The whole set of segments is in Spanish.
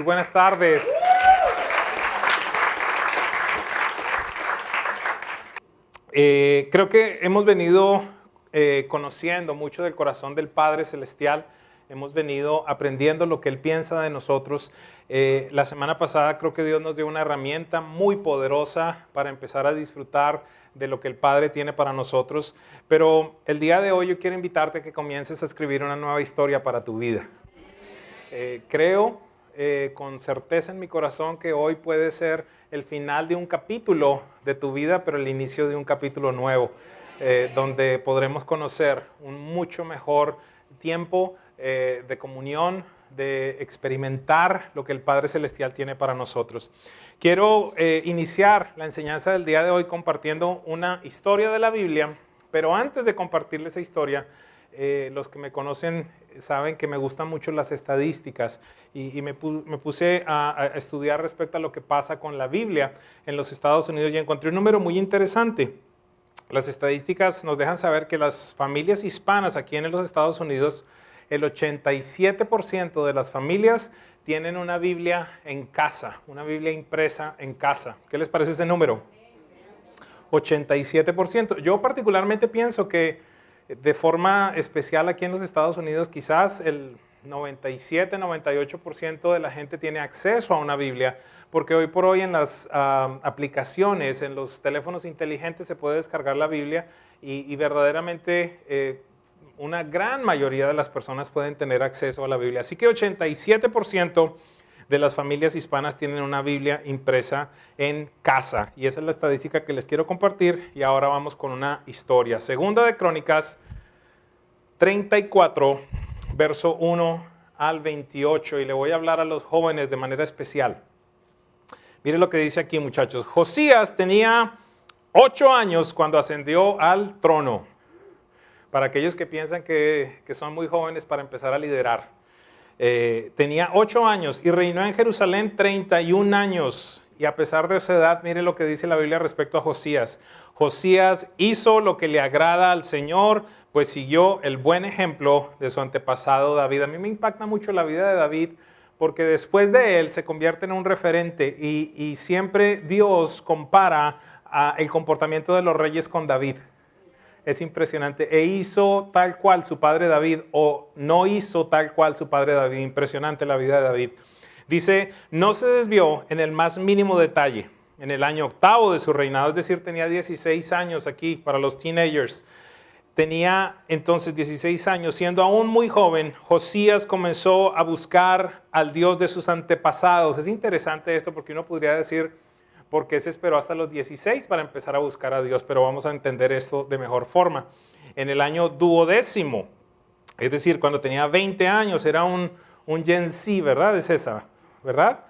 buenas tardes. Creo que hemos venido conociendo mucho del corazón del Padre Celestial. Hemos venido aprendiendo lo que Él piensa de nosotros. La semana pasada creo que Dios nos dio una herramienta muy poderosa para empezar a disfrutar de lo que el Padre tiene para nosotros. Pero el día de hoy yo quiero invitarte a que comiences a escribir una nueva historia para tu vida. Creo con certeza en mi corazón que hoy puede ser el final de un capítulo de tu vida, pero el inicio de un capítulo nuevo, donde podremos conocer un mucho mejor tiempo de comunión, de experimentar lo que el Padre Celestial tiene para nosotros. Quiero iniciar la enseñanza del día de hoy compartiendo una historia de la Biblia, pero antes de compartirles esa historia, los que me conocen saben que me gustan mucho las estadísticas y me puse a estudiar respecto a lo que pasa con la Biblia en los Estados Unidos y encontré un número muy interesante. Las estadísticas nos dejan saber que las familias hispanas aquí en los Estados Unidos, el 87% de las familias tienen una Biblia en casa, una Biblia impresa en casa. ¿Qué les parece ese número? 87%. Yo particularmente pienso que de forma especial aquí en los Estados Unidos, quizás el 97-98% de la gente tiene acceso a una Biblia, porque hoy por hoy en las aplicaciones, en los teléfonos inteligentes se puede descargar la Biblia y verdaderamente una gran mayoría de las personas pueden tener acceso a la Biblia. Así que 87% de las familias hispanas tienen una Biblia impresa en casa. Y esa es la estadística que les quiero compartir. Y ahora vamos con una historia. Segunda de Crónicas 34, verso 1 al 28. Y le voy a hablar a los jóvenes de manera especial. Miren lo que dice aquí, muchachos. Josías tenía 8 años cuando ascendió al trono. Para aquellos que piensan que son muy jóvenes para empezar a liderar. Tenía 8 años y reinó en Jerusalén 31 años. Y a pesar de esa edad, mire lo que dice la Biblia respecto a Josías. Josías hizo lo que le agrada al Señor, pues siguió el buen ejemplo de su antepasado David. A mí me impacta mucho la vida de David, porque después de él se convierte en un referente y siempre Dios compara el comportamiento de los reyes con David. Es impresionante. E hizo tal cual su padre David o no hizo tal cual su padre David. Impresionante la vida de David. Dice, no se desvió en el más mínimo detalle. En el año 8º de su reinado, es decir, tenía 16 años aquí para los teenagers. Tenía entonces 16 años. Siendo aún muy joven, Josías comenzó a buscar al Dios de sus antepasados. Es interesante esto porque uno podría decir, ¿por qué se esperó hasta los 16 para empezar a buscar a Dios? Pero vamos a entender esto de mejor forma. En el año 12º, es decir, cuando tenía 20 años, era un Gen Z, ¿verdad? Es esa, ¿verdad?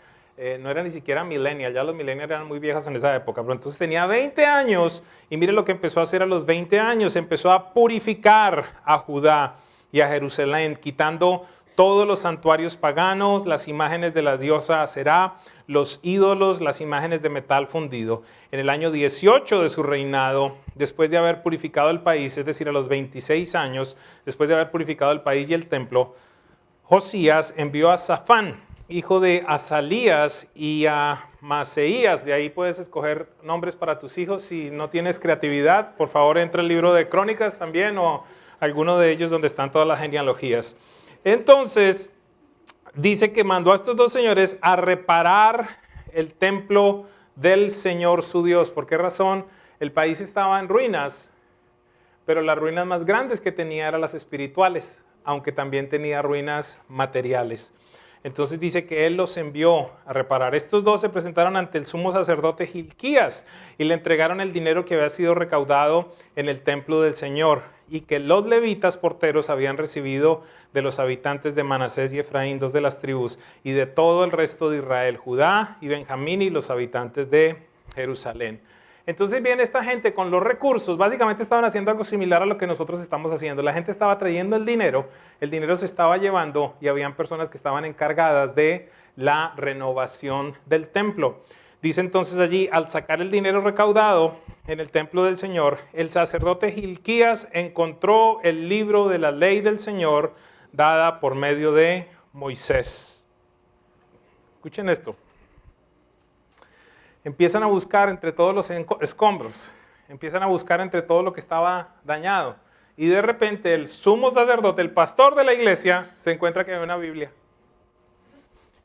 No era ni siquiera millennial, ya los millennials eran muy viejos en esa época, pero entonces tenía 20 años y mire lo que empezó a hacer a los 20 años, empezó a purificar a Judá y a Jerusalén, quitando todos los santuarios paganos, las imágenes de la diosa Aserá, los ídolos, las imágenes de metal fundido. En el año 18 de su reinado, después de haber purificado el país, es decir, a los 26 años, después de haber purificado el país y el templo, Josías envió a Safán, hijo de Azalías, y a Maseías. De ahí puedes escoger nombres para tus hijos. Si no tienes creatividad, por favor entra al libro de Crónicas también o alguno de ellos donde están todas las genealogías. Entonces, dice que mandó a estos dos señores a reparar el templo del Señor su Dios. ¿Por qué razón? El país estaba en ruinas, pero las ruinas más grandes que tenía eran las espirituales, aunque también tenía ruinas materiales. Entonces dice que él los envió a reparar. Estos dos se presentaron ante el sumo sacerdote Hilquías y le entregaron el dinero que había sido recaudado en el templo del Señor y que los levitas porteros habían recibido de los habitantes de Manasés y Efraín, 2 de las tribus, y de todo el resto de Israel, Judá y Benjamín y los habitantes de Jerusalén. Entonces viene esta gente con los recursos, básicamente estaban haciendo algo similar a lo que nosotros estamos haciendo. La gente estaba trayendo el dinero se estaba llevando y habían personas que estaban encargadas de la renovación del templo. Dice entonces allí, al sacar el dinero recaudado en el templo del Señor, el sacerdote Hilquías encontró el libro de la ley del Señor dada por medio de Moisés. Escuchen esto. Empiezan a buscar entre todos los escombros, empiezan a buscar entre todo lo que estaba dañado. Y de repente el sumo sacerdote, el pastor de la iglesia, se encuentra que hay una Biblia.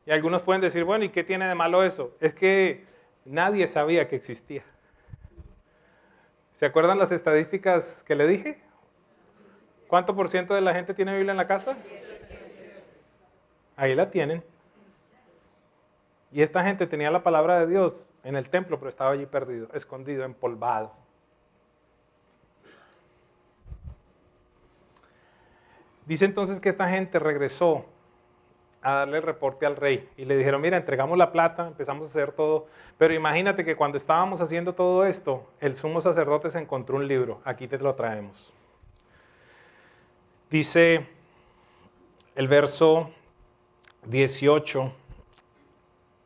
Y algunos pueden decir, bueno, ¿y qué tiene de malo eso? Es que nadie sabía que existía. ¿Se acuerdan las estadísticas que le dije? ¿Cuánto por ciento de la gente tiene Biblia en la casa? Ahí la tienen. Y esta gente tenía la palabra de Dios en el templo, pero estaba allí perdido, escondido, empolvado. Dice entonces que esta gente regresó a darle reporte al rey y le dijeron, mira, entregamos la plata, empezamos a hacer todo, pero imagínate que cuando estábamos haciendo todo esto, el sumo sacerdote se encontró un libro, aquí te lo traemos. Dice el verso 18,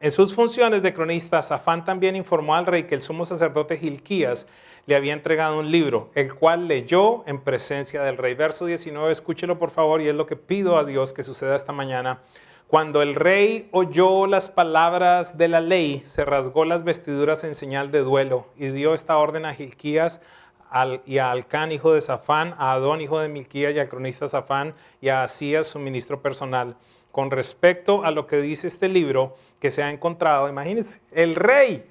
en sus funciones de cronista, Safán también informó al rey que el sumo sacerdote Hilquías le había entregado un libro, el cual leyó en presencia del rey. Verso 19, escúchelo por favor, y es lo que pido a Dios que suceda esta mañana. Cuando el rey oyó las palabras de la ley, se rasgó las vestiduras en señal de duelo y dio esta orden a Hilquías y a Alcán, hijo de Safán, a Adón, hijo de Milquías, y al cronista Safán, y a Asías, su ministro personal. Con respecto a lo que dice este libro que se ha encontrado, imagínense, el rey,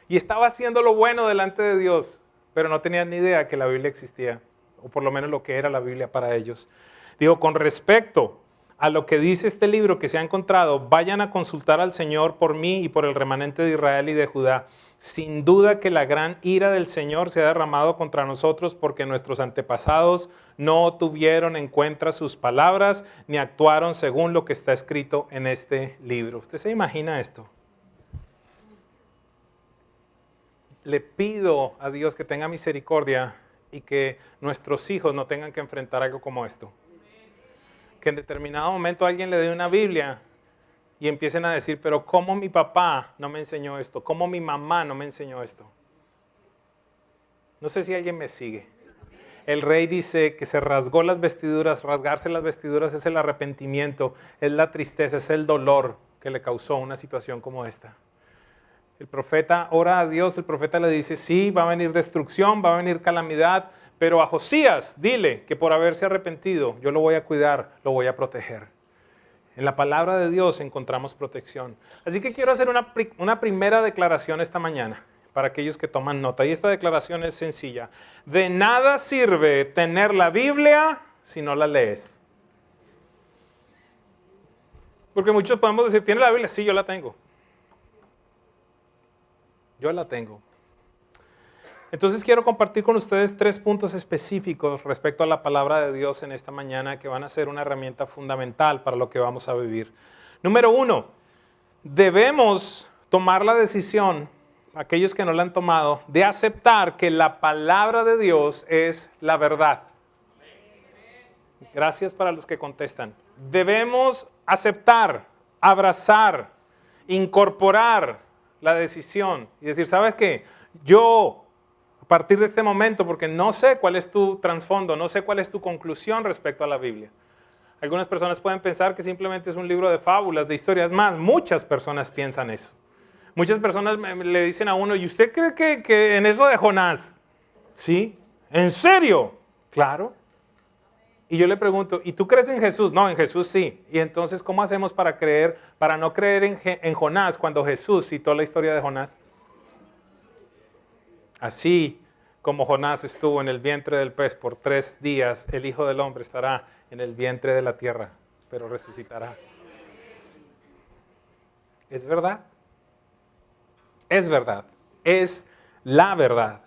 y estaba haciendo lo bueno delante de Dios, pero no tenía ni idea que la Biblia existía, o por lo menos lo que era la Biblia para ellos. Digo, con respecto a lo que dice este libro que se ha encontrado, vayan a consultar al Señor por mí y por el remanente de Israel y de Judá. Sin duda que la gran ira del Señor se ha derramado contra nosotros porque nuestros antepasados no tuvieron en cuenta sus palabras ni actuaron según lo que está escrito en este libro. ¿Usted se imagina esto? Le pido a Dios que tenga misericordia y que nuestros hijos no tengan que enfrentar algo como esto. Que en determinado momento alguien le dé una Biblia y empiecen a decir, pero ¿cómo mi papá no me enseñó esto? ¿Cómo mi mamá no me enseñó esto? No sé si alguien me sigue. El rey dice que se rasgó las vestiduras. Rasgarse las vestiduras es el arrepentimiento, es la tristeza, es el dolor que le causó una situación como esta. El profeta ora a Dios, el profeta le dice, sí, va a venir destrucción, va a venir calamidad, pero a Josías dile que por haberse arrepentido, yo lo voy a cuidar, lo voy a proteger. En la palabra de Dios encontramos protección. Así que quiero hacer una primera declaración esta mañana para aquellos que toman nota. Y esta declaración es sencilla. De nada sirve tener la Biblia si no la lees. Porque muchos podemos decir, ¿tiene la Biblia? Sí, yo la tengo. Yo la tengo. Entonces quiero compartir con ustedes 3 puntos específicos respecto a la palabra de Dios en esta mañana que van a ser una herramienta fundamental para lo que vamos a vivir. Número 1, debemos tomar la decisión, aquellos que no la han tomado, de aceptar que la palabra de Dios es la verdad. Gracias para los que contestan. Debemos aceptar, abrazar, incorporar la decisión y decir, ¿sabes qué? Yo, a partir de este momento, porque no sé cuál es tu trasfondo, no sé cuál es tu conclusión respecto a la Biblia. Algunas personas pueden pensar que simplemente es un libro de fábulas, de historias más. Muchas personas piensan eso. Muchas personas le dicen a uno, ¿y usted cree que en eso de Jonás? ¿Sí? ¿En serio? Claro. Y yo le pregunto, ¿y tú crees en Jesús? No, en Jesús sí. Y entonces, ¿cómo hacemos para no creer en Jonás cuando Jesús citó la historia de Jonás? Así como Jonás estuvo en el vientre del pez por 3 días, el Hijo del Hombre estará en el vientre de la tierra, pero resucitará. ¿Es verdad? Es verdad. Es la verdad.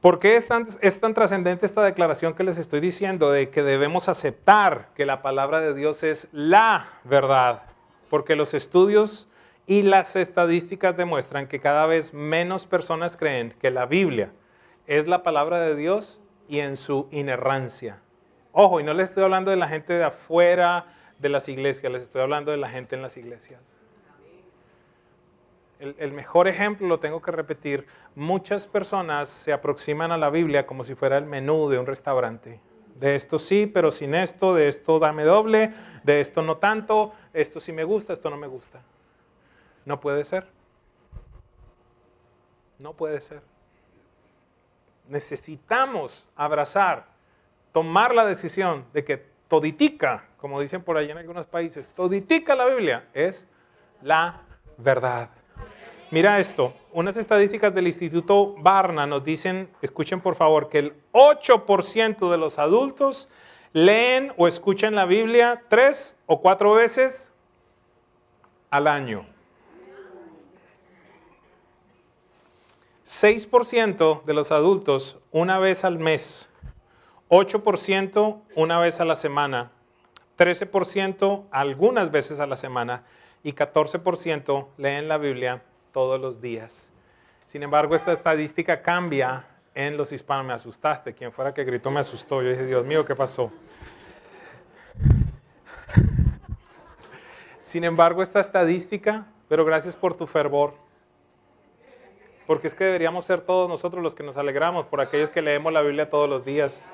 ¿Por qué es tan trascendente esta declaración que les estoy diciendo de que debemos aceptar que la palabra de Dios es la verdad? Porque los estudios y las estadísticas demuestran que cada vez menos personas creen que la Biblia es la palabra de Dios y en su inerrancia. Ojo, y no les estoy hablando de la gente de afuera de las iglesias, les estoy hablando de la gente en las iglesias. El mejor ejemplo, lo tengo que repetir, muchas personas se aproximan a la Biblia como si fuera el menú de un restaurante. De esto sí, pero sin esto, de esto dame doble, de esto no tanto, esto sí me gusta, esto no me gusta. No puede ser. No puede ser. Necesitamos abrazar, tomar la decisión de que toditica, como dicen por ahí en algunos países, toditica la Biblia es la verdad. Mira esto, unas estadísticas del Instituto Barna nos dicen, escuchen por favor, que el 8% de los adultos leen o escuchan la Biblia 3 o 4 veces al año. 6% de los adultos una vez al mes, 8% una vez a la semana, 13% algunas veces a la semana y 14% leen la Biblia todos los días. Sin embargo, esta estadística cambia en los hispanos. Me asustaste. Quien fuera que gritó me asustó. Yo dije, Dios mío, ¿qué pasó? Sin embargo, esta estadística, pero gracias por tu fervor. Porque es que deberíamos ser todos nosotros los que nos alegramos por aquellos que leemos la Biblia todos los días.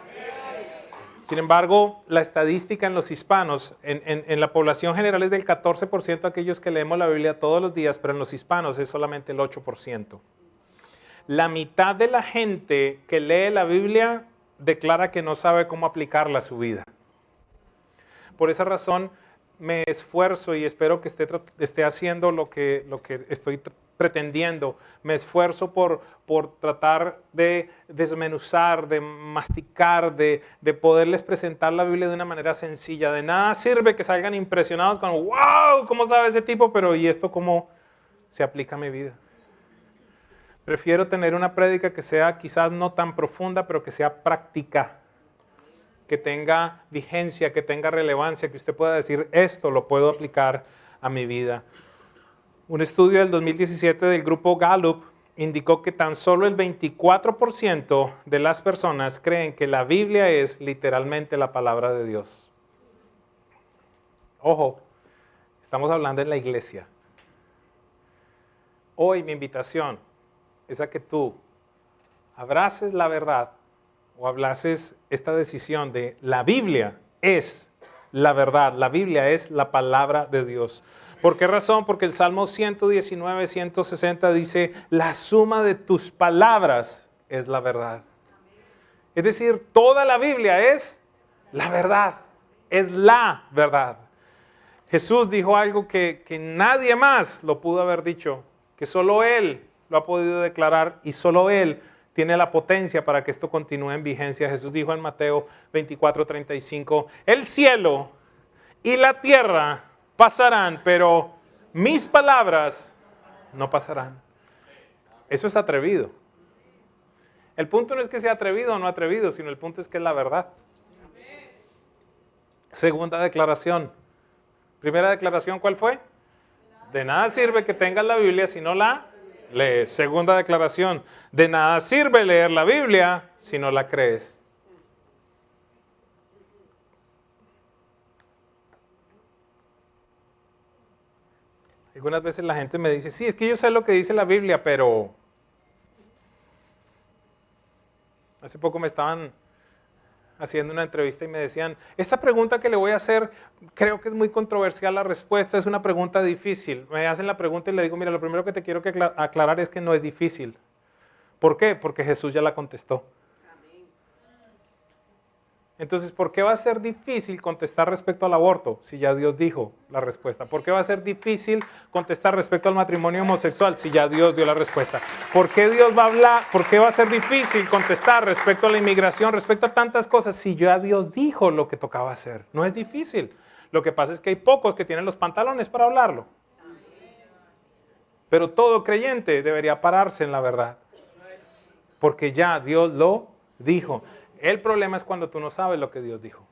Sin embargo, la estadística en los hispanos, en la población general es del 14% de aquellos que leemos la Biblia todos los días, pero en los hispanos es solamente el 8%. La mitad de la gente que lee la Biblia declara que no sabe cómo aplicarla a su vida. Por esa razón me esfuerzo y espero que esté haciendo lo que estoy pretendiendo. Me esfuerzo por tratar de desmenuzar, de masticar, de poderles presentar la Biblia de una manera sencilla. De nada sirve que salgan impresionados con, wow, ¿cómo sabe ese tipo? Pero ¿y esto cómo se aplica a mi vida? Prefiero tener una prédica que sea quizás no tan profunda, pero que sea práctica, que tenga vigencia, que tenga relevancia, que usted pueda decir, esto lo puedo aplicar a mi vida. Un estudio del 2017 del grupo Gallup indicó que tan solo el 24% de las personas creen que la Biblia es literalmente la palabra de Dios. Ojo, estamos hablando en la iglesia. Hoy mi invitación es a que tú abraces la verdad o abraces esta decisión de la Biblia es la verdad, la Biblia es la palabra de Dios. ¿Por qué razón? Porque el Salmo 119, 160 dice, la suma de tus palabras es la verdad. Es decir, toda la Biblia es la verdad, es la verdad. Jesús dijo algo que nadie más lo pudo haber dicho, que solo Él lo ha podido declarar y solo Él tiene la potencia para que esto continúe en vigencia. Jesús dijo en Mateo 24:35, el cielo y la tierra pasarán, pero mis palabras no pasarán. Eso es atrevido. El punto no es que sea atrevido o no atrevido, sino el punto es que es la verdad. Segunda declaración. Primera declaración, ¿cuál fue? De nada sirve que tengas la Biblia si no la lees. Segunda declaración. De nada sirve leer la Biblia si no la crees. Algunas veces la gente me dice, sí, es que yo sé lo que dice la Biblia, pero hace poco me estaban haciendo una entrevista y me decían, esta pregunta que le voy a hacer, creo que es muy controversial la respuesta, es una pregunta difícil. Me hacen la pregunta y le digo, mira, lo primero que te quiero aclarar es que no es difícil. ¿Por qué? Porque Jesús ya la contestó. Entonces, ¿por qué va a ser difícil contestar respecto al aborto si ya Dios dijo la respuesta? ¿Por qué va a ser difícil contestar respecto al matrimonio homosexual si ya Dios dio la respuesta? ¿Por qué Dios va a hablar? ¿Por qué va a ser difícil contestar respecto a la inmigración, respecto a tantas cosas si ya Dios dijo lo que tocaba hacer? No es difícil. Lo que pasa es que hay pocos que tienen los pantalones para hablarlo. Pero todo creyente debería pararse en la verdad. Porque ya Dios lo dijo. El problema es cuando tú no sabes lo que Dios dijo.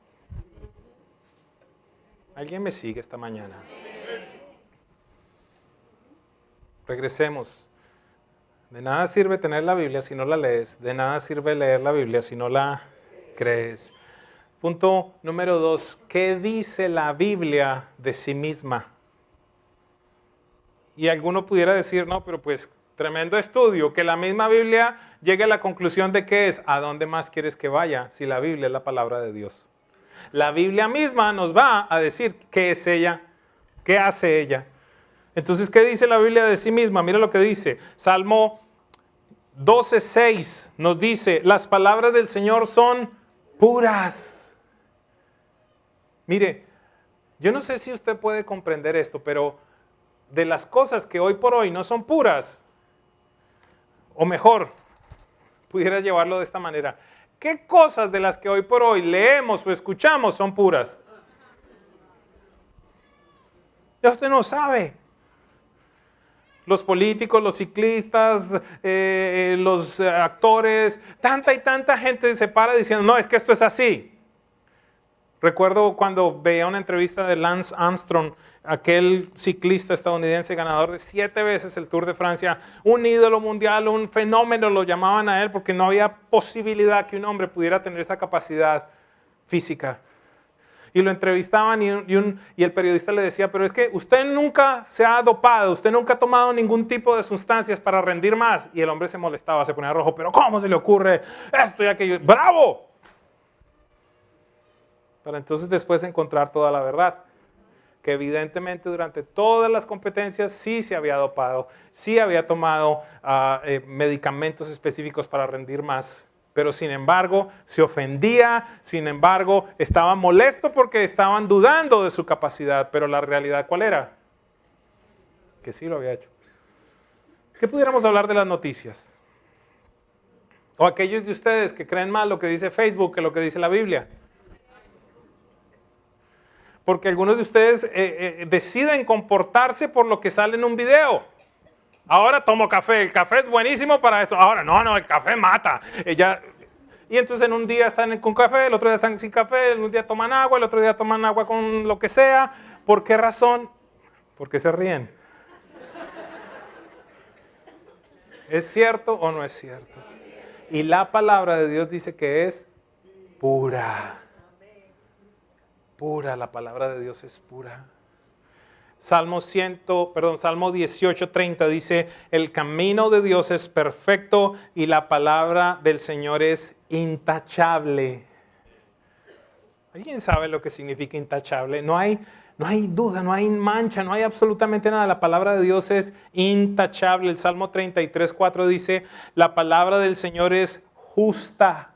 ¿Alguien me sigue esta mañana? Regresemos. De nada sirve tener la Biblia si no la lees. De nada sirve leer la Biblia si no la crees. Punto número 2. ¿Qué dice la Biblia de sí misma? Y alguno pudiera decir, no, pero pues tremendo estudio, que la misma Biblia llegue a la conclusión de que es, ¿a dónde más quieres que vaya si la Biblia es la palabra de Dios? La Biblia misma nos va a decir qué es ella, qué hace ella. Entonces, ¿qué dice la Biblia de sí misma? Mira lo que dice. Salmo 12:6 nos dice, las palabras del Señor son puras. Mire, yo no sé si usted puede comprender esto, pero de las cosas que hoy por hoy no son puras, o mejor, pudiera llevarlo de esta manera, ¿qué cosas de las que hoy por hoy leemos o escuchamos son puras? Ya usted no sabe. Los políticos, los ciclistas, los actores, tanta y tanta gente se para diciendo, no, es que esto es así. Recuerdo cuando veía una entrevista de Lance Armstrong, aquel ciclista estadounidense ganador de 7 veces el Tour de Francia, un ídolo mundial, un fenómeno lo llamaban a él porque no había posibilidad que un hombre pudiera tener esa capacidad física. Y lo entrevistaban y el periodista le decía, pero es que usted nunca se ha dopado, usted nunca ha tomado ningún tipo de sustancias para rendir más. Y el hombre se molestaba, se ponía rojo, pero ¿cómo se le ocurre esto y aquello? ¡Bravo! Para entonces después encontrar toda la verdad. Que evidentemente durante todas las competencias sí se había dopado, sí había tomado medicamentos específicos para rendir más. Pero sin embargo se ofendía, sin embargo estaba molesto porque estaban dudando de su capacidad. Pero la realidad, ¿cuál era? Que sí lo había hecho. ¿Qué pudiéramos hablar de las noticias? O aquellos de ustedes que creen más lo que dice Facebook que lo que dice la Biblia. Porque algunos de ustedes deciden comportarse por lo que sale en un video. Ahora tomo café, el café es buenísimo para esto. Ahora no, el café mata. Y entonces en un día están con café, el otro día están sin café, un día toman agua, el otro día toman agua con lo que sea. ¿Por qué razón? Porque se ríen. ¿Es cierto o no es cierto? Y la palabra de Dios dice que es pura. Pura, la palabra de Dios es pura. Salmo 18:30 dice, el camino de Dios es perfecto y la palabra del Señor es intachable. ¿Alguien sabe lo que significa intachable? No hay duda, no hay mancha, no hay absolutamente nada. La palabra de Dios es intachable. El Salmo 33:4 dice, la palabra del Señor es justa.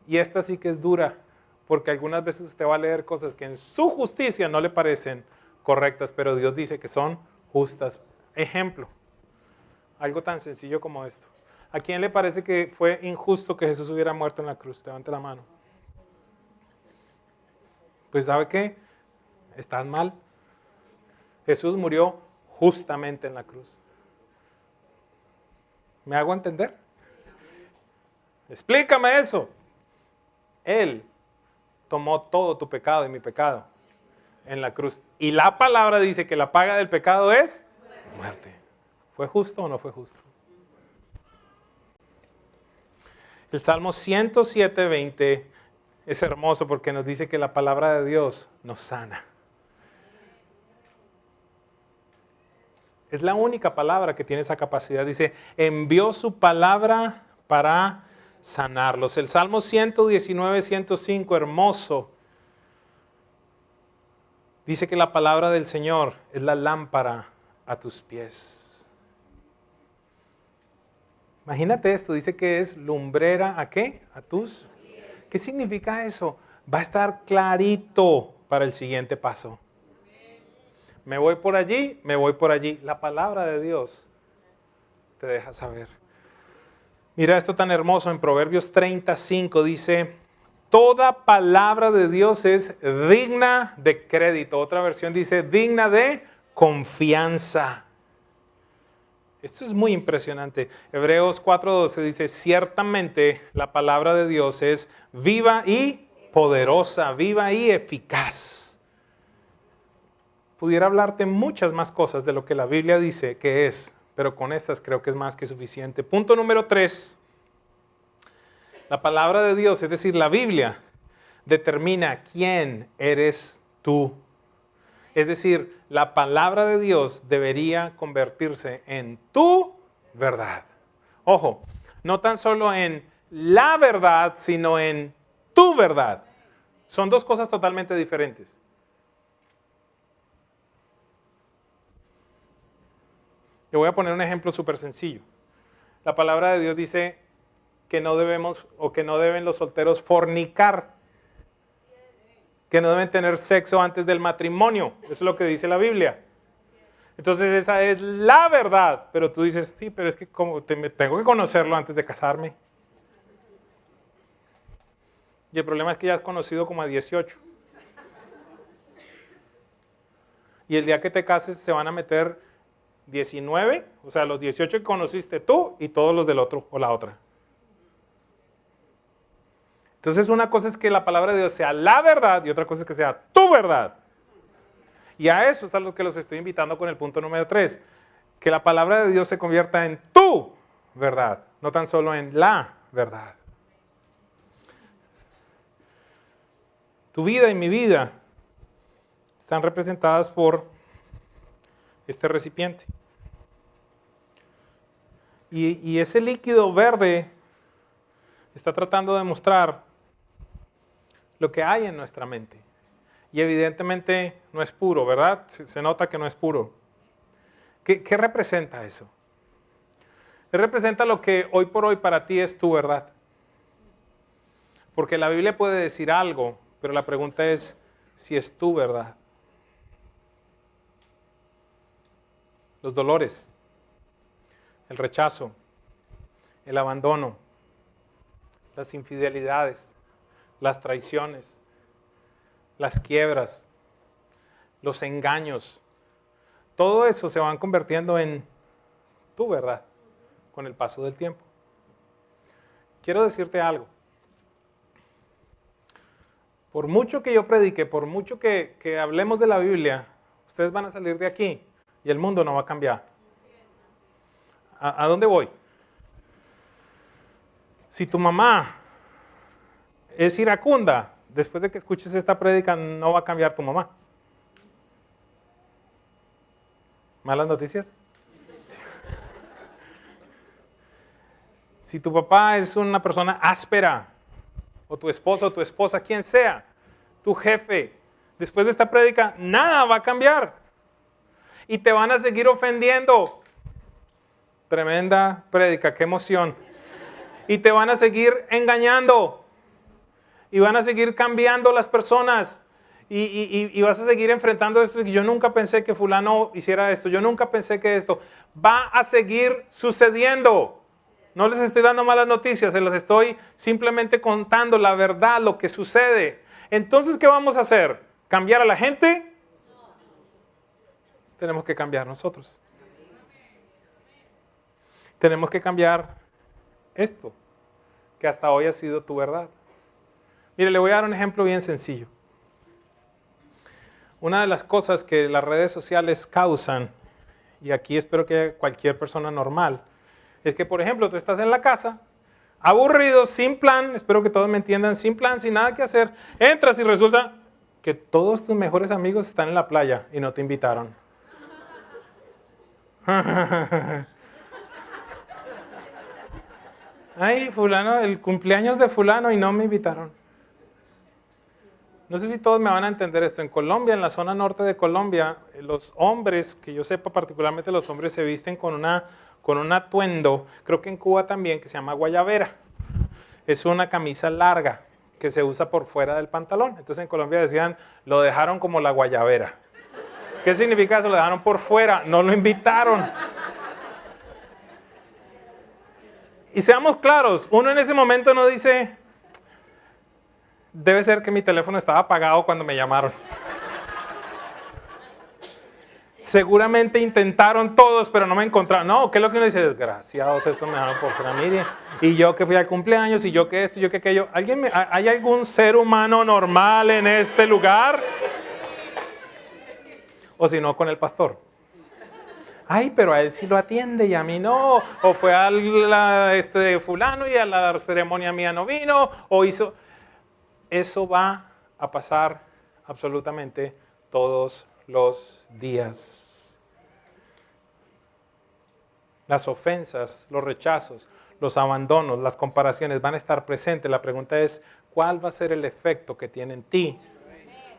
Y esta sí que es dura. Porque algunas veces usted va a leer cosas que en su justicia no le parecen correctas, pero Dios dice que son justas. Ejemplo, algo tan sencillo como esto. ¿A quién le parece que fue injusto que Jesús hubiera muerto en la cruz? Levante la mano. Pues ¿sabe qué? Estás mal. Jesús murió justamente en la cruz. ¿Me hago entender? Explícame eso. Él tomó todo tu pecado y mi pecado en la cruz. Y la palabra dice que la paga del pecado es muerte. ¿Fue justo o no fue justo? El Salmo 107:20 es hermoso porque nos dice que la palabra de Dios nos sana. Es la única palabra que tiene esa capacidad. Dice, envió su palabra para sanarlos. El Salmo 119:105, hermoso. Dice que la palabra del Señor es la lámpara a tus pies. Imagínate esto, dice que es lumbrera ¿a qué? A tus. ¿Qué significa eso? Va a estar clarito para el siguiente paso. Me voy por allí, me voy por allí. La palabra de Dios te deja saber. Mira esto tan hermoso en Proverbios 35 dice, toda palabra de Dios es digna de crédito. Otra versión dice, digna de confianza. Esto es muy impresionante. Hebreos 4:12 dice, ciertamente la palabra de Dios es viva y poderosa, viva y eficaz. Pudiera hablarte muchas más cosas de lo que la Biblia dice que es, pero con estas creo que es más que suficiente. Punto número 3. La palabra de Dios, es decir, la Biblia, determina quién eres tú. Es decir, la palabra de Dios debería convertirse en tu verdad. Ojo, no tan solo en la verdad, sino en tu verdad. Son dos cosas totalmente diferentes. Te voy a poner un ejemplo súper sencillo. La palabra de Dios dice que no debemos o que no deben los solteros fornicar, que no deben tener sexo antes del matrimonio. Eso es lo que dice la Biblia. Entonces esa es la verdad. Pero tú dices, sí, pero es que tengo que conocerlo antes de casarme. Y el problema es que ya has conocido como a 18. Y el día que te cases se van a meter 19, o sea, los 18 que conociste tú y todos los del otro o la otra. Entonces una cosa es que la palabra de Dios sea la verdad y otra cosa es que sea tu verdad. Y a eso es a lo que los estoy invitando con el punto número 3. Que la palabra de Dios se convierta en tu verdad, no tan solo en la verdad. Tu vida y mi vida están representadas por este recipiente. Y ese líquido verde está tratando de mostrar lo que hay en nuestra mente. Y evidentemente no es puro, ¿verdad? Se nota que no es puro. ¿Qué representa eso? Representa lo que hoy por hoy para ti es tu verdad. Porque la Biblia puede decir algo, pero la pregunta es si es tu verdad. Los dolores, el rechazo, el abandono, las infidelidades, las traiciones, las quiebras, los engaños, todo eso se van convirtiendo en tu verdad con el paso del tiempo. Quiero decirte algo. Por mucho que yo predique, por mucho que hablemos de la Biblia, ustedes van a salir de aquí y el mundo no va a cambiar. ¿A dónde voy? Si tu mamá es iracunda, después de que escuches esta prédica no va a cambiar tu mamá. ¿Malas noticias? Sí. Si tu papá es una persona áspera, o tu esposo o tu esposa, quien sea, tu jefe, después de esta prédica nada va a cambiar. Y te van a seguir ofendiendo. Tremenda prédica, qué emoción. Y te van a seguir engañando. Y van a seguir cambiando las personas. Y vas a seguir enfrentando esto. Yo nunca pensé que fulano hiciera esto. Yo nunca pensé que esto. Va a seguir sucediendo. No les estoy dando malas noticias. Se las estoy simplemente contando la verdad, lo que sucede. Entonces, ¿qué vamos a hacer? ¿Cambiar a la gente? Tenemos que cambiar nosotros. Tenemos que cambiar esto, que hasta hoy ha sido tu verdad. Mire, le voy a dar un ejemplo bien sencillo. Una de las cosas que las redes sociales causan, y aquí espero que cualquier persona normal, es que, por ejemplo, tú estás en la casa, aburrido, sin plan, espero que todos me entiendan, sin plan, sin nada que hacer, entras y resulta que todos tus mejores amigos están en la playa y no te invitaron. Ay, fulano, el cumpleaños de fulano y no me invitaron. No sé si todos me van a entender esto. En Colombia, en la zona norte de Colombia, los hombres, que yo sepa particularmente los hombres se visten con un atuendo, creo que en Cuba también, que se llama guayabera. Es una camisa larga que se usa por fuera del pantalón. Entonces en Colombia decían, lo dejaron como la guayabera. ¿Qué significa eso? Lo dejaron por fuera, no lo invitaron. Y seamos claros, uno en ese momento no dice, debe ser que mi teléfono estaba apagado cuando me llamaron. Seguramente intentaron todos, pero no me encontraron. No, ¿qué es lo que uno dice? Desgraciados, estos me dejaron por fuera, mire. Y yo que fui al cumpleaños, y yo que esto, y yo que aquello. ¿Hay algún ser humano normal en este lugar? O si no, con el pastor. Ay, pero a él sí lo atiende y a mí no. O fue a de fulano y a la ceremonia mía no vino. O hizo... Eso va a pasar absolutamente todos los días. Las ofensas, los rechazos, los abandonos, las comparaciones van a estar presentes. La pregunta es, ¿cuál va a ser el efecto que tiene en ti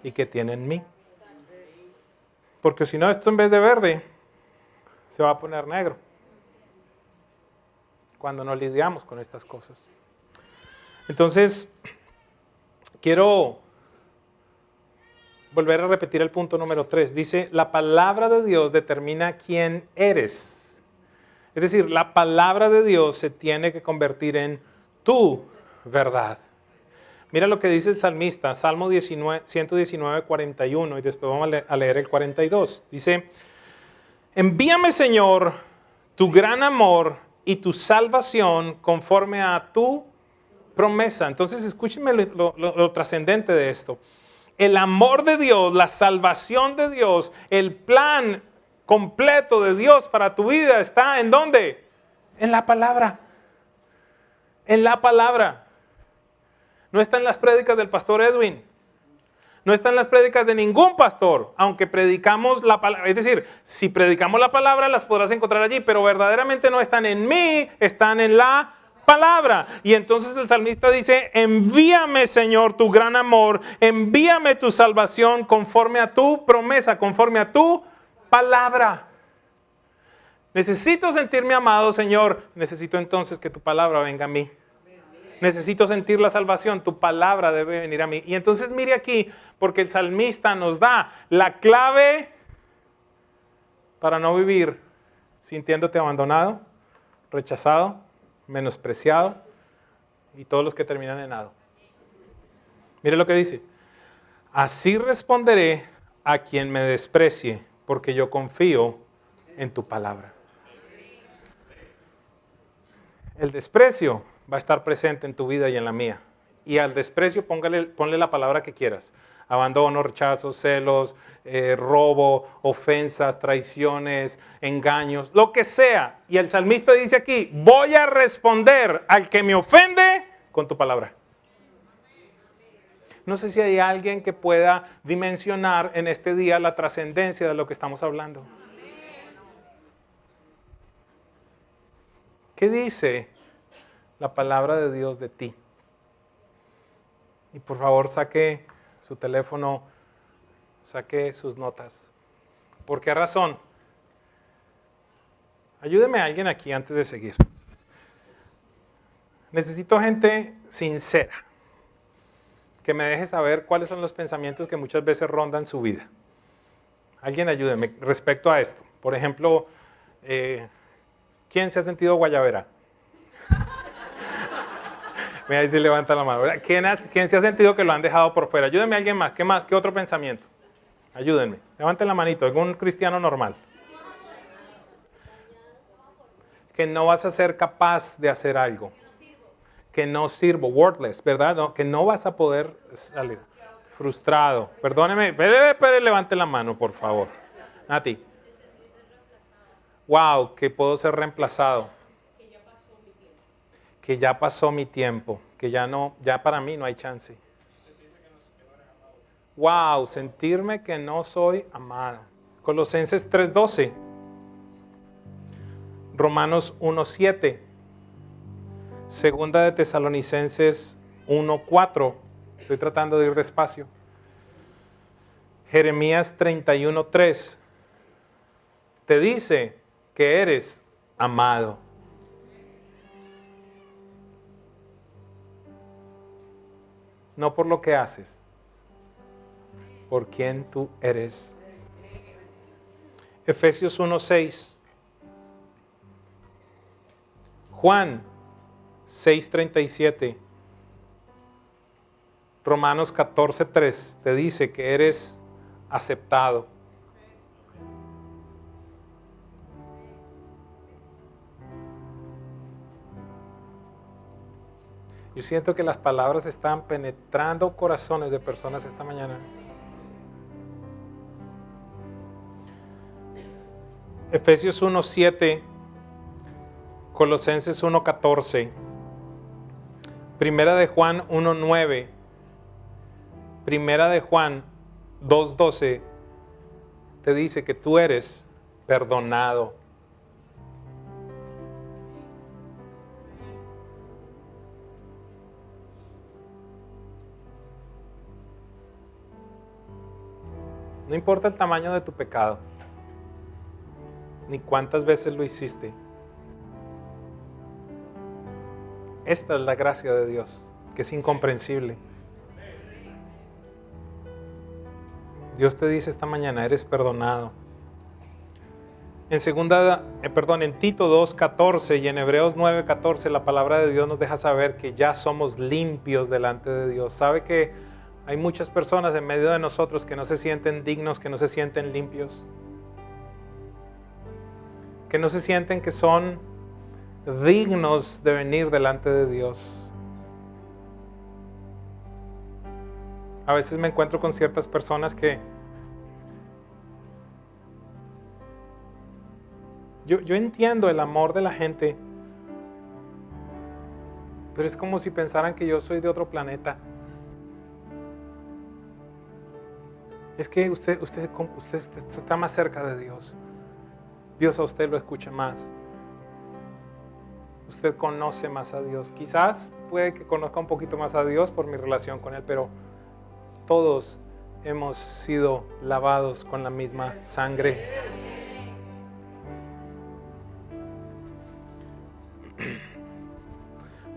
y que tiene en mí? Porque si no, esto en vez de verde, se va a poner negro. Cuando nos lidiamos con estas cosas. Entonces, quiero volver a repetir el punto número 3. Dice, la palabra de Dios determina quién eres. Es decir, la palabra de Dios se tiene que convertir en tu verdad. Mira lo que dice el salmista, Salmo 119, 41, y después vamos a leer el 42. Dice, envíame, Señor, tu gran amor y tu salvación conforme a tu promesa. Entonces, escúchenme lo trascendente de esto. El amor de Dios, la salvación de Dios, el plan completo de Dios para tu vida está ¿en dónde? En la palabra. En la palabra. No está en las prédicas del pastor Edwin. No está en las prédicas de ningún pastor, aunque predicamos la palabra. Es decir, si predicamos la palabra, las podrás encontrar allí, pero verdaderamente no están en mí, están en la palabra. Y entonces el salmista dice, envíame, Señor, tu gran amor, envíame tu salvación conforme a tu promesa, conforme a tu palabra. Necesito sentirme amado, Señor. Necesito entonces que tu palabra venga a mí. Necesito sentir la salvación, tu palabra debe venir a mí. Y entonces mire aquí, porque el salmista nos da la clave para no vivir sintiéndote abandonado, rechazado, menospreciado y todos los que terminan en ado. Mire lo que dice. Así responderé a quien me desprecie, porque yo confío en tu palabra. El desprecio va a estar presente en tu vida y en la mía. Y al desprecio ponle la palabra que quieras. Abandono, rechazo, celos, robo, ofensas, traiciones, engaños, lo que sea. Y el salmista dice aquí, voy a responder al que me ofende con tu palabra. No sé si hay alguien que pueda dimensionar en este día la trascendencia de lo que estamos hablando. ¿Qué dice la palabra de Dios de ti? Y por favor saque su teléfono, saque sus notas. ¿Por qué razón? Ayúdeme a alguien aquí antes de seguir. Necesito gente sincera, que me deje saber cuáles son los pensamientos que muchas veces rondan su vida. Alguien ayúdeme respecto a esto. Por ejemplo, ¿quién se ha sentido guayabera? Mira, ahí sí levanta la mano. ¿Quién se ha sentido que lo han dejado por fuera? Ayúdenme a alguien más. ¿Qué más? ¿Qué otro pensamiento? Ayúdenme. Levanten la manito. ¿Algún cristiano normal? Que no vas a ser capaz de hacer algo. Que no sirvo. Worthless, ¿verdad? No, que no vas a poder salir. Frustrado. Perdóneme. Pero levante la mano, por favor. Nati. Wow, que puedo ser reemplazado. Que ya pasó mi tiempo, que ya para mí no hay chance. Wow, sentirme que no soy amado. Colosenses 3:12. Romanos 1:7. Segunda de Tesalonicenses 1:4. Estoy tratando de ir despacio. Jeremías 31:3. Te dice que eres amado. No por lo que haces, por quien tú eres. Efesios 1:6. Juan 6:37. Romanos 14:3 te dice que eres aceptado. Yo siento que las palabras están penetrando corazones de personas esta mañana. Efesios 1:7, Colosenses 1:14, Primera de Juan 1:9, Primera de Juan 2:12 te dice que tú eres perdonado. No importa el tamaño de tu pecado, ni cuántas veces lo hiciste. Esta es la gracia de Dios, que es incomprensible. Dios te dice esta mañana, eres perdonado. En Tito 2:14 y en Hebreos 9:14 la palabra de Dios nos deja saber que ya somos limpios delante de Dios. ¿Sabe que hay muchas personas en medio de nosotros que no se sienten dignos, que no se sienten limpios? Que no se sienten que son dignos de venir delante de Dios. A veces me encuentro con ciertas personas que yo entiendo el amor de la gente, pero es como si pensaran que yo soy de otro planeta. Es que usted está más cerca de Dios. Dios a usted lo escucha más. Usted conoce más a Dios. Quizás puede que conozca un poquito más a Dios por mi relación con Él, pero todos hemos sido lavados con la misma sangre.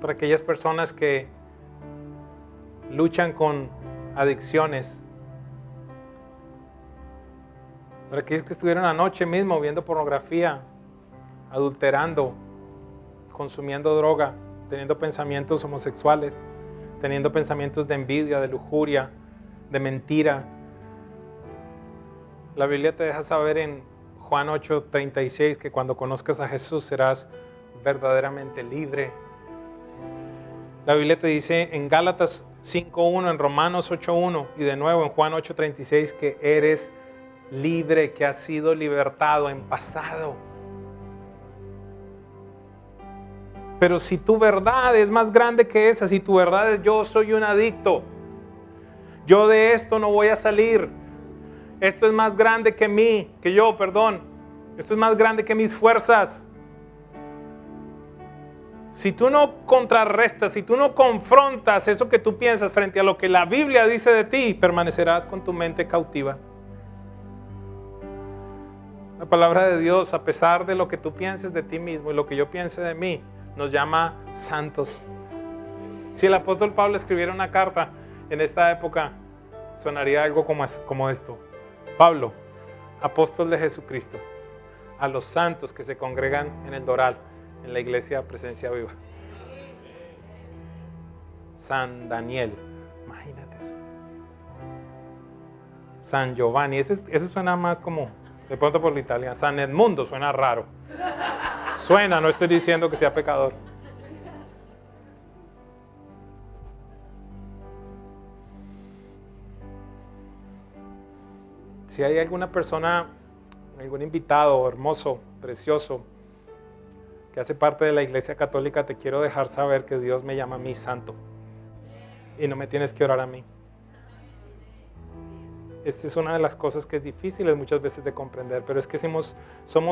Para aquellas personas que luchan con adicciones, para aquellos que estuvieron anoche mismo viendo pornografía, adulterando, consumiendo droga, teniendo pensamientos homosexuales, teniendo pensamientos de envidia, de lujuria, de mentira. La Biblia te deja saber en Juan 8:36 que cuando conozcas a Jesús serás verdaderamente libre. La Biblia te dice en Gálatas 5:1, en Romanos 8:1 y de nuevo en Juan 8:36 que eres libre, que has sido libertado en pasado. Pero si tu verdad es más grande que esa, si tu verdad es yo soy un adicto, yo de esto no voy a salir, esto es más grande que mí, esto es más grande que mis fuerzas. Si tú no contrarrestas, si tú no confrontas eso que tú piensas frente a lo que la Biblia dice de ti, permanecerás con tu mente cautiva. La palabra de Dios, a pesar de lo que tú pienses de ti mismo y lo que yo piense de mí, nos llama santos. Si el apóstol Pablo escribiera una carta en esta época, sonaría algo como esto. Pablo, apóstol de Jesucristo, a los santos que se congregan en el Doral, en la iglesia Presencia Viva. San Daniel, imagínate eso. San Giovanni, eso suena más como, de pronto por lo italiano. San Edmundo suena raro. Suena, no estoy diciendo que sea pecador. Si hay alguna persona, algún invitado hermoso, precioso, que hace parte de la Iglesia Católica, te quiero dejar saber que Dios me llama a mí santo. Y no me tienes que orar a mí. Esta es una de las cosas que es difícil muchas veces de comprender, pero es que somos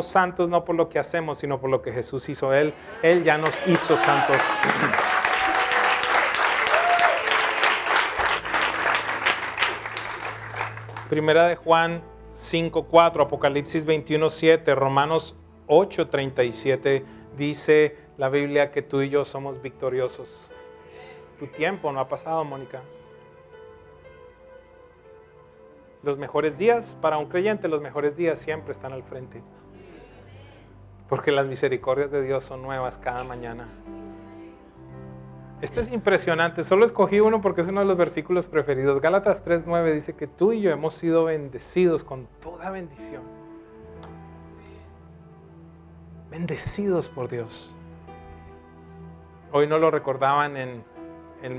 santos no por lo que hacemos, sino por lo que Jesús hizo. Él ya nos hizo santos. Primera de Juan 5:4, Apocalipsis 21:7, Romanos 8:37, dice la Biblia que tú y yo somos victoriosos. Tu tiempo no ha pasado, Mónica. Los mejores días, para un creyente, los mejores días siempre están al frente. Porque las misericordias de Dios son nuevas cada mañana. Este es impresionante, solo escogí uno porque es uno de los versículos preferidos. Gálatas 3:9 dice que tú y yo hemos sido bendecidos con toda bendición. Bendecidos por Dios. Hoy no lo recordaban en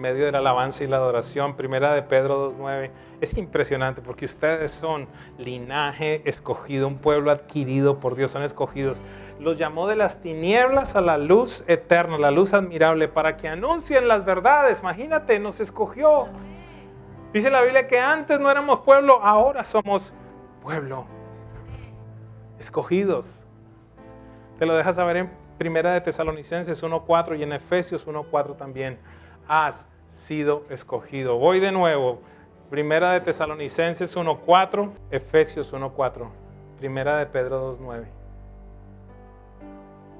medio de la alabanza y la adoración. Primera de Pedro 2:9. Es impresionante porque ustedes son linaje escogido, un pueblo adquirido por Dios, son escogidos. Los llamó de las tinieblas a la luz eterna, la luz admirable, para que anuncien las verdades. Imagínate, nos escogió. Dice la Biblia que antes no éramos pueblo, ahora somos pueblo. Escogidos. Te lo deja saber en Primera de Tesalonicenses 1:4 y en Efesios 1:4 también. Has sido escogido. Voy de nuevo. Primera de Tesalonicenses 1:4, Efesios 1:4, Primera de Pedro 2:9.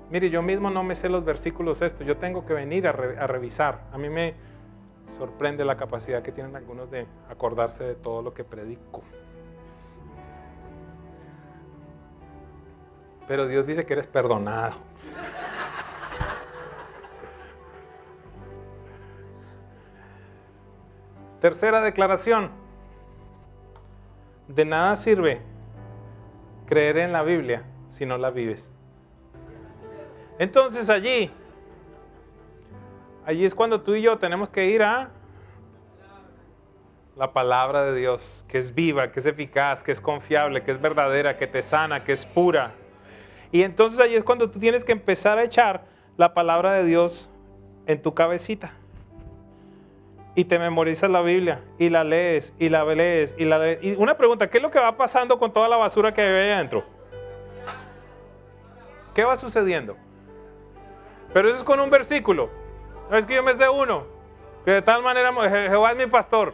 Mire, yo mismo no me sé los versículos estos. Yo tengo que venir a revisar. A mí me sorprende la capacidad que tienen algunos de acordarse de todo lo que predico. Pero Dios dice que eres perdonado. Tercera declaración. De nada sirve creer en la Biblia si no la vives. Entonces allí es cuando tú y yo tenemos que ir a la palabra de Dios, que es viva, que es eficaz, que es confiable, que es verdadera, que te sana, que es pura. Y entonces allí es cuando tú tienes que empezar a echar la palabra de Dios en tu cabecita. Y te memorizas la Biblia, y la lees, y la lees, y la lees. Y una pregunta, ¿qué es lo que va pasando con toda la basura que hay ahí adentro? ¿Qué va sucediendo? Pero eso es con un versículo. No es que yo me sé uno, que de tal manera Jehová es mi pastor.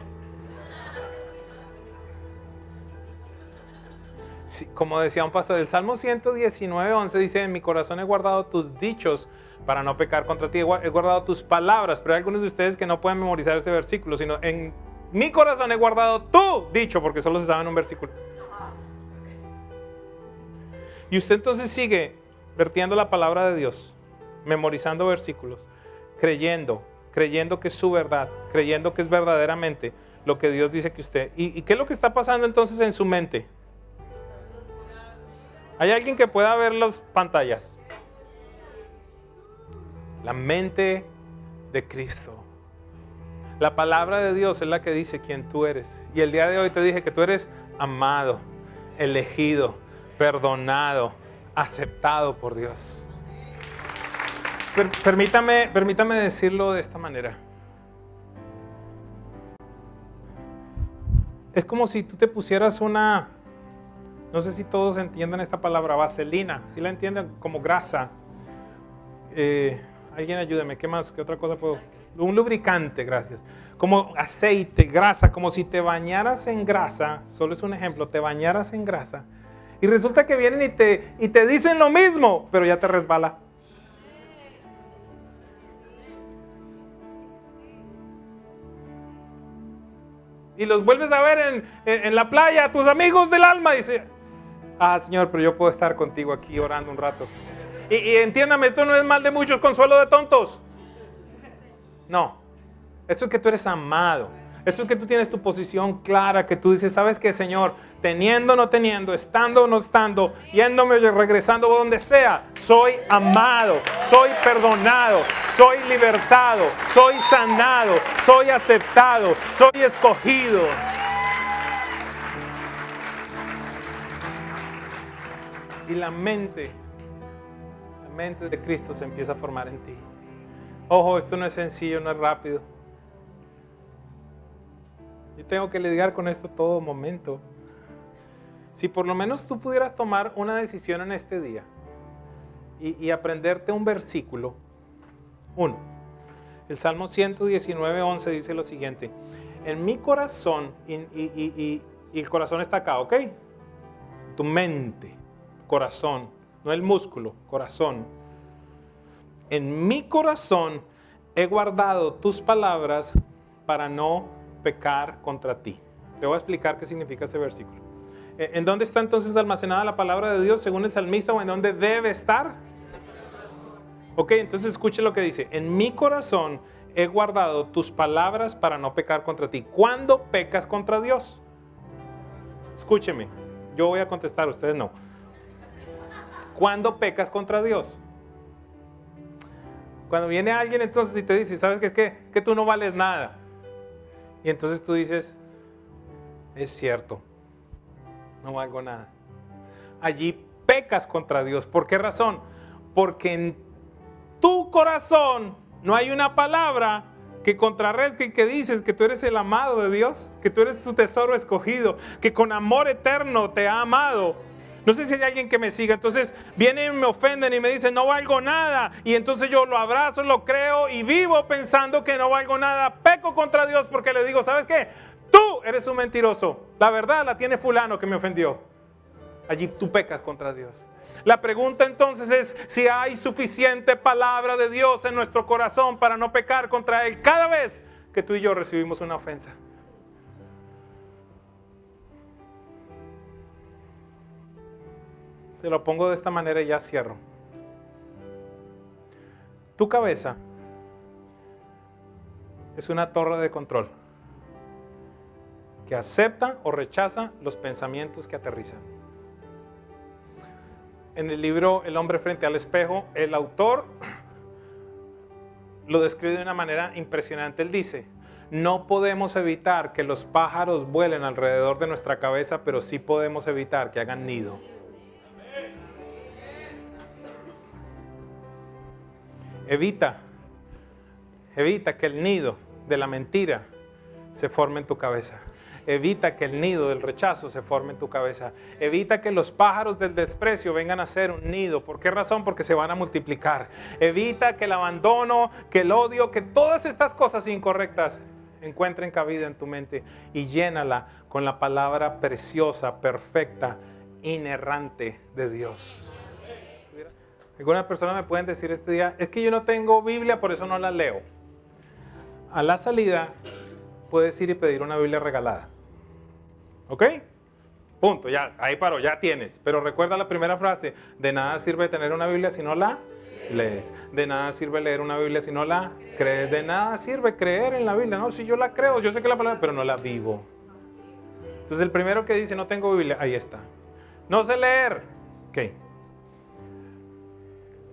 Sí, como decía un pastor, el Salmo 119:11 dice: en mi corazón he guardado tus dichos para no pecar contra ti, he guardado tus palabras. Pero hay algunos de ustedes que no pueden memorizar ese versículo, sino en mi corazón he guardado tu dicho, porque solo se sabe un versículo. Y usted entonces sigue vertiendo la palabra de Dios, memorizando versículos, creyendo que es su verdad, creyendo que es verdaderamente lo que Dios dice que usted. ¿Y qué es lo que está pasando entonces en su mente? ¿Hay alguien que pueda ver las pantallas? La mente de Cristo. La palabra de Dios es la que dice quién tú eres. Y el día de hoy te dije que tú eres amado, elegido, perdonado, aceptado por Dios. Permítame decirlo de esta manera. Es como si tú te pusieras una, no sé si todos entienden esta palabra, vaselina. ¿Sí la entienden? Como grasa. Alguien ayúdeme, ¿qué más? ¿Qué otra cosa puedo? Un lubricante, gracias. Como aceite, grasa, como si te bañaras en grasa. Solo es un ejemplo, te bañaras en grasa. Y resulta que vienen y te dicen lo mismo, pero ya te resbala. Y los vuelves a ver en la playa, tus amigos del alma. Dice: Señor, pero yo puedo estar contigo aquí orando un rato. Y entiéndame, esto no es mal de muchos, consuelo de tontos. No, esto es que tú eres amado. Esto es que tú tienes tu posición clara, que tú dices: ¿sabes qué, Señor? Teniendo o no teniendo, estando o no estando, yéndome o regresando o donde sea, soy amado, soy perdonado, soy libertado, soy sanado, soy aceptado, soy escogido. Y la mente de Cristo se empieza a formar en ti. Ojo, esto no es sencillo, no es rápido. Yo tengo que lidiar con esto todo momento. Si por lo menos tú pudieras tomar una decisión en este día y aprenderte un versículo. Uno, el Salmo 119:11 dice lo siguiente: en mi corazón, y el corazón está acá, ¿ok? Tu mente, corazón, no el músculo, corazón. En mi corazón he guardado tus palabras para no pecar contra ti. Le voy a explicar qué significa ese versículo. ¿En dónde está entonces almacenada la palabra de Dios según el salmista, o en dónde debe estar? Ok, entonces escuche lo que dice: en mi corazón he guardado tus palabras para no pecar contra ti. ¿Cuándo pecas contra Dios? Escúcheme, yo voy a contestar, ustedes no. ¿Cuándo pecas contra Dios? Cuando viene alguien entonces y te dice: ¿sabes qué? Que tú no vales nada. Y entonces tú dices: es cierto, no valgo nada. Allí pecas contra Dios. ¿Por qué razón? Porque en tu corazón no hay una palabra que contrarresque y que dices que tú eres el amado de Dios, que tú eres su tesoro escogido, que con amor eterno te ha amado. No sé si hay alguien que me siga. Entonces vienen y me ofenden y me dicen no valgo nada. Y entonces yo lo abrazo, lo creo y vivo pensando que no valgo nada. Peco contra Dios porque le digo, ¿sabes qué? Tú eres un mentiroso. La verdad la tiene fulano que me ofendió. Allí tú pecas contra Dios. La pregunta entonces es si hay suficiente palabra de Dios en nuestro corazón para no pecar contra Él cada vez que tú y yo recibimos una ofensa. Te lo pongo de esta manera y ya cierro. Tu cabeza es una torre de control que acepta o rechaza los pensamientos que aterrizan. En el libro El hombre frente al espejo, el autor lo describe de una manera impresionante. Él dice, no podemos evitar que los pájaros vuelen alrededor de nuestra cabeza, pero sí podemos evitar que hagan nido. Evita que el nido de la mentira se forme en tu cabeza. Evita que el nido del rechazo se forme en tu cabeza. Evita que los pájaros del desprecio vengan a ser un nido. ¿Por qué razón? Porque se van a multiplicar. Evita que el abandono, que el odio, que todas estas cosas incorrectas encuentren cabida en tu mente y llénala con la palabra preciosa, perfecta, inerrante de Dios. Algunas personas me pueden decir este día, es que yo no tengo Biblia, por eso no la leo. A la salida puedes ir y pedir una Biblia regalada. ¿Ok? Punto, ya, ahí paró, ya tienes. Pero recuerda la primera frase, de nada sirve tener una Biblia si no la lees. De nada sirve leer una Biblia si no la crees. De nada sirve creer en la Biblia. No, si yo la creo, yo sé que la palabra, pero no la vivo. Entonces el primero que dice, no tengo Biblia, ahí está. No sé leer. Ok.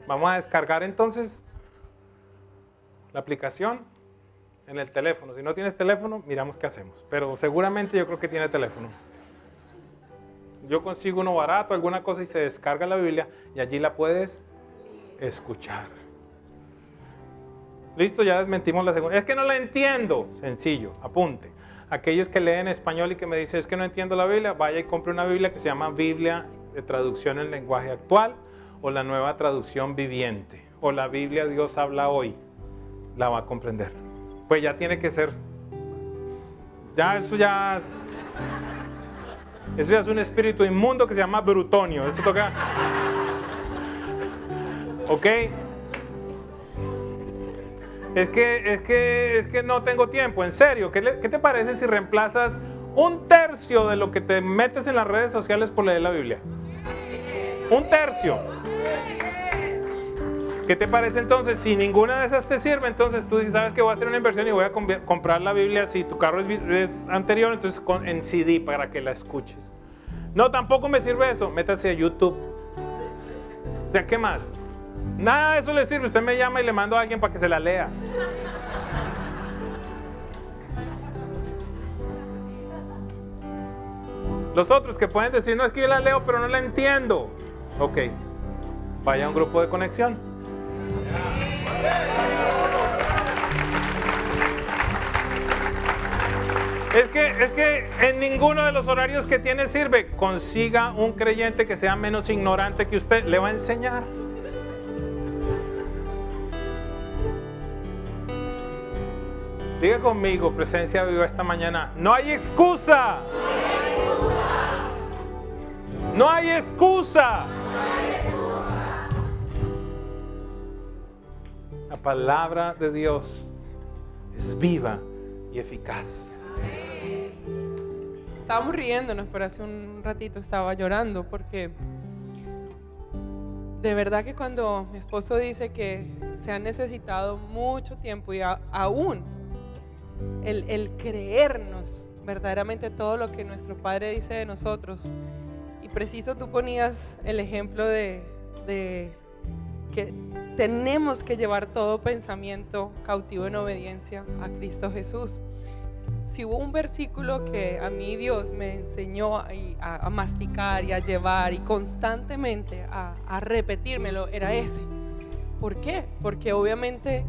Vamos a descargar entonces la aplicación en el teléfono. Si no tienes teléfono, miramos qué hacemos. Pero seguramente yo creo que tiene teléfono. Yo consigo uno barato, alguna cosa y se descarga la Biblia y allí la puedes escuchar. Listo, ya desmentimos la segunda. Es que no la entiendo. Sencillo, apunte. Aquellos que leen español y que me dicen es que no entiendo la Biblia, vaya y compre una Biblia que se llama Biblia de traducción en lenguaje actual, o la nueva traducción viviente, o la Biblia Dios habla hoy, la va a comprender. Pues ya tiene que ser, eso ya es un espíritu inmundo que se llama brutonio. Eso toca, ¿ok? Es que no tengo tiempo, en serio. ¿Qué te parece si reemplazas 1/3 de lo que te metes en las redes sociales por leer la Biblia? 1/3. ¿Qué te parece entonces? Si ninguna de esas te sirve, entonces tú dices, sabes que voy a hacer una inversión y voy a comprar la Biblia. Si tu carro es anterior, entonces en CD para que la escuches. No, tampoco me sirve eso. Métase a YouTube. O sea, ¿qué más? Nada de eso le sirve. Usted me llama y le mando a alguien para que se la lea. Los otros que pueden decir, no, es que yo la leo, pero no la entiendo. Ok, vaya a un grupo de conexión. Es que en ninguno de los horarios que tiene sirve. Consiga un creyente que sea menos ignorante que usted. Le va a enseñar. Diga conmigo, presencia viva esta mañana. No hay excusa. No hay excusa. La palabra de Dios es viva y eficaz. Estábamos riéndonos, pero hace un ratito estaba llorando porque de verdad que cuando mi esposo dice que se ha necesitado mucho tiempo y aún el creernos verdaderamente todo lo que nuestro Padre dice de nosotros, y preciso tú ponías el ejemplo de que tenemos que llevar todo pensamiento cautivo en obediencia a Cristo Jesús. Si hubo un versículo que a mí Dios me enseñó a masticar y a llevar y constantemente a repetírmelo, era ese. ¿Por qué? Porque obviamente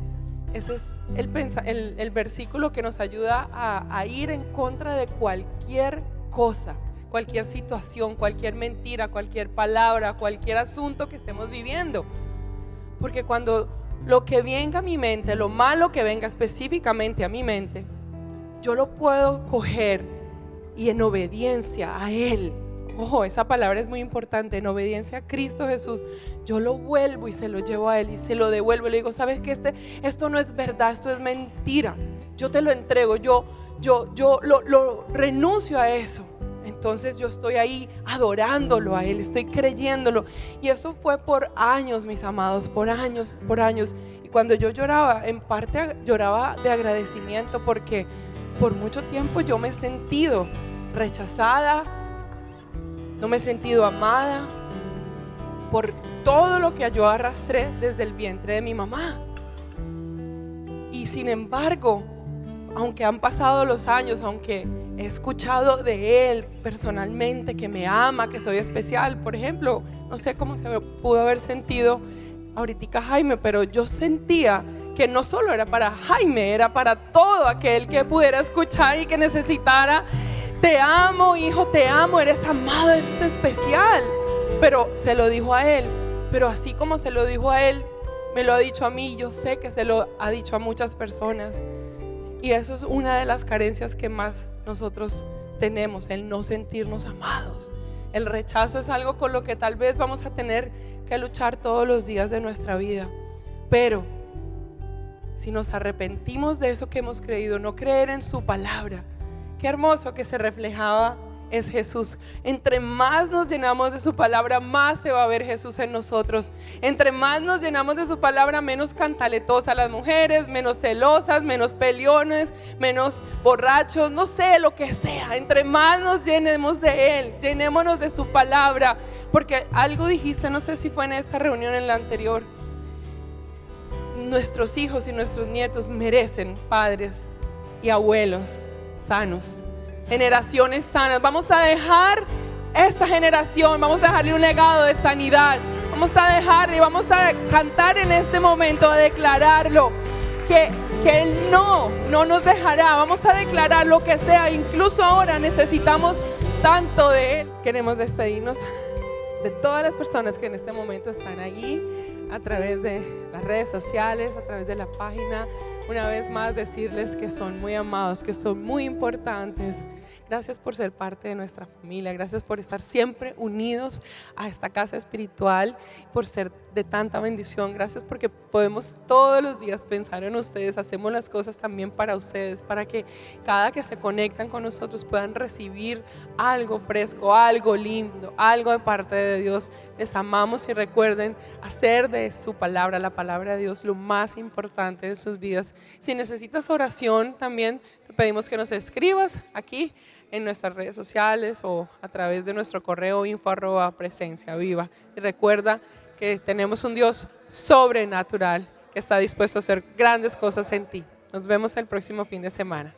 ese es el versículo que nos ayuda a ir en contra de cualquier cosa cualquier situación, cualquier mentira, cualquier palabra, cualquier asunto que estemos viviendo. Porque cuando lo que venga a mi mente, lo malo que venga específicamente a mi mente, yo lo puedo coger y en obediencia a Él, ojo, esa palabra es muy importante, en obediencia a Cristo Jesús, yo lo vuelvo y se lo llevo a Él y se lo devuelvo. Le digo, ¿sabes qué? Esto no es verdad, esto es mentira. Yo te lo entrego, yo lo renuncio a eso. Entonces yo estoy ahí adorándolo a Él, estoy creyéndolo. Y eso fue por años, mis amados, por años. Y cuando yo lloraba, en parte lloraba de agradecimiento, porque por mucho tiempo yo me he sentido rechazada, no me he sentido amada por todo lo que yo arrastré desde el vientre de mi mamá. Y sin embargo, aunque han pasado los años, aunque he escuchado de Él personalmente que me ama, que soy especial, por ejemplo, no sé cómo se pudo haber sentido ahorita Jaime, pero yo sentía que no solo era para Jaime, era para todo aquel que pudiera escuchar y que necesitara: te amo, hijo, te amo, eres amado, eres especial. Pero se lo dijo a él, pero así como se lo dijo a él, me lo ha dicho a mí. Yo sé que se lo ha dicho a muchas personas. Y eso es una de las carencias que más nosotros tenemos, el no sentirnos amados. El rechazo es algo con lo que tal vez vamos a tener que luchar todos los días de nuestra vida. Pero si nos arrepentimos de eso que hemos creído, no creer en su palabra, qué hermoso que se reflejaba es Jesús. Entre más nos llenamos de su palabra, más se va a ver Jesús en nosotros. Entre más nos llenamos de su palabra, menos cantaletosas las mujeres, menos celosas, menos peleones, menos borrachos, no sé, lo que sea. Entre más nos llenemos de Él, llenémonos de su palabra. Porque algo dijiste, no sé si fue en esta reunión, en la anterior: nuestros hijos y nuestros nietos merecen padres y abuelos sanos, generaciones sanas. Vamos a dejar esta generación, vamos a dejarle un legado de sanidad. Vamos a dejarle, vamos a cantar en este momento, a declararlo, que Él no nos dejará. Vamos a declarar lo que sea. Incluso ahora necesitamos tanto de Él. Queremos despedirnos de todas las personas que en este momento están allí, a través de las redes sociales, a través de la página. Una vez más, decirles que son muy amados, que son muy importantes. Gracias por ser parte de nuestra familia. Gracias por estar siempre unidos a esta casa espiritual, por ser de tanta bendición. Gracias porque podemos todos los días pensar en ustedes. Hacemos las cosas también para ustedes, para que cada que se conectan con nosotros puedan recibir algo fresco, algo lindo, algo de parte de Dios. Les amamos y recuerden hacer de su palabra, la palabra de Dios, lo más importante de sus vidas. Si necesitas oración, también te pedimos que nos escribas aquí en nuestras redes sociales o a través de nuestro correo info@presenciaviva. Y recuerda que tenemos un Dios sobrenatural que está dispuesto a hacer grandes cosas en ti. Nos vemos el próximo fin de semana.